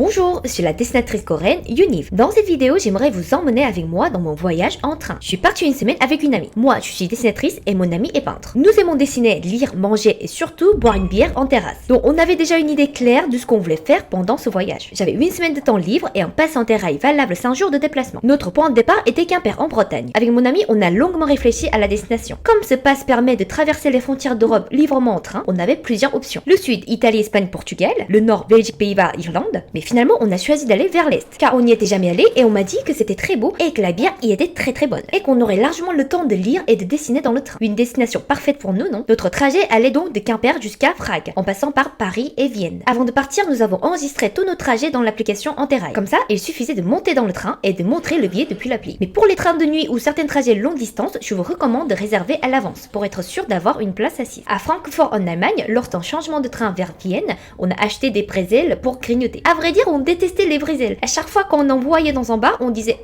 Bonjour, je suis la dessinatrice coréenne Yuniv. Dans cette vidéo, j'aimerais vous emmener avec moi dans mon voyage en train. Je suis partie une semaine avec une amie. Moi, je suis dessinatrice et mon amie est peintre. Nous aimons dessiner, lire, manger et surtout boire une bière en terrasse. Donc on avait déjà une idée claire de ce qu'on voulait faire pendant ce voyage. J'avais une semaine de temps libre et un pass en terrail valable 5 jours de déplacement. Notre point de départ était Quimper en Bretagne. Avec mon ami, on a longuement réfléchi à la destination. Comme ce pass permet de traverser les frontières d'Europe librement en train, on avait plusieurs options. Le sud, Italie, Espagne, Portugal. Le nord, Belgique, Pays-Bas, Irlande. Mais finalement, on a choisi d'aller vers l'est, car on n'y était jamais allé et on m'a dit que c'était très beau et que la bière y était très bonne. Et qu'on aurait largement le temps de lire et de dessiner dans le train. Une destination parfaite pour nous, non? Notre trajet allait donc de Quimper jusqu'à Prague, en passant par Paris et Vienne. Avant de partir, nous avons enregistré tous nos trajets dans l'application Anterail. Comme ça, il suffisait de monter dans le train et de montrer le billet depuis l'appli. Mais pour les trains de nuit ou certains trajets longue distance, je vous recommande de réserver à l'avance pour être sûr d'avoir une place assise. À Francfort en Allemagne, lors d'un changement de train vers Vienne, on a acheté des bretzels pour grignoter. À vrai dire, on détestait les bretzels. À chaque fois qu'on en voyait dans un bar, on disait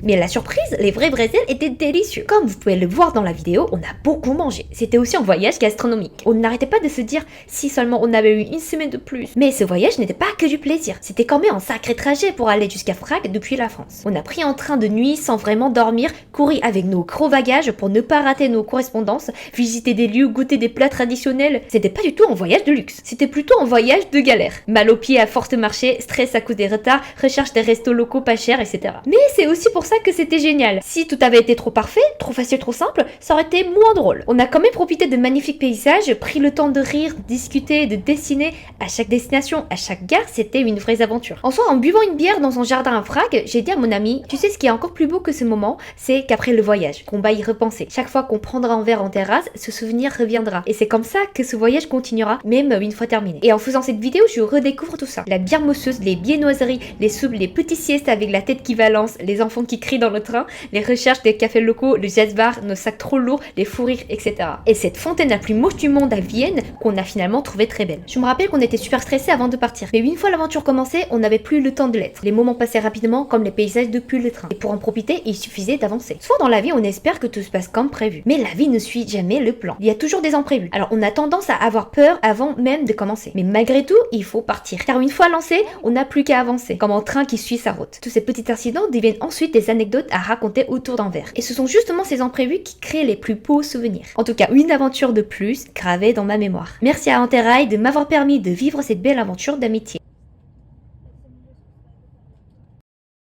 mais la surprise, les vrais bretzels étaient délicieux. Comme vous pouvez le voir dans la vidéo, on a beaucoup mangé. C'était aussi un voyage gastronomique. On n'arrêtait pas de se dire si seulement on avait eu une semaine de plus. Mais ce voyage n'était pas que du plaisir. C'était quand même un sacré trajet pour aller jusqu'à Prague depuis la France. On a pris un train de nuit sans vraiment dormir, courir avec nos gros bagages pour ne pas rater nos correspondances, visiter des lieux, goûter des plats traditionnels. C'était pas du tout un voyage de luxe. C'était plutôt un voyage de galère. Mal aux pieds à force de marcher, stress à cause des retards, recherche des restos locaux pas chers, etc. Mais c'est aussi pour ça que c'était génial. Si tout avait été trop parfait, trop facile, trop simple, ça aurait été moins drôle. On a quand même profité de magnifiques paysages, pris le temps de rire, de discuter, de dessiner. À chaque destination, à chaque gare, c'était une vraie aventure. En soi, en buvant une bière dans un jardin à Prague, j'ai dit à mon ami, tu sais ce qui est encore plus beau que ce moment, c'est qu'après le voyage, qu'on va y repenser. Chaque fois qu'on prendra un verre en terrasse, ce souvenir reviendra. Et c'est comme ça que ce voyage continuera, même une fois terminé. Et en faisant cette vidéo, je redécouvre tout ça. La bière mosseuse, les viennoiseries, les soupes, les petits siestes avec la tête qui balance, les enfants qui crient dans le train, les recherches des cafés locaux, le jazz bar, nos sacs trop lourds, les fous rires, etc. Et cette fontaine la plus moche du monde à Vienne, qu'on a finalement trouvée très belle. Je me rappelle qu'on était super stressés avant de partir. Mais une fois l'aventure commencée, on n'avait plus le temps de l'être. Les moments passaient rapidement comme les paysages depuis le train. Et pour en profiter, il suffisait d'avancer. Soit dans la vie, on espère que tout se passe comme prévu. Mais la vie ne suit jamais le plan. Il y a toujours des imprévus. Alors on a tendance à avoir peur avant même de commencer. Mais malgré tout, il faut partir. Car une fois lancé, on n'a plus qu'à avancer. Comme un train qui suit sa route. Tous ces petits incidents deviennent ensuite des anecdotes à raconter autour d'un verre. Et ce sont justement ces imprévus qui créent les plus beaux souvenirs. En tout cas, une aventure de plus gravée dans ma mémoire. Merci à Anterail de m'avoir permis de vivre cette belle aventure d'amitié.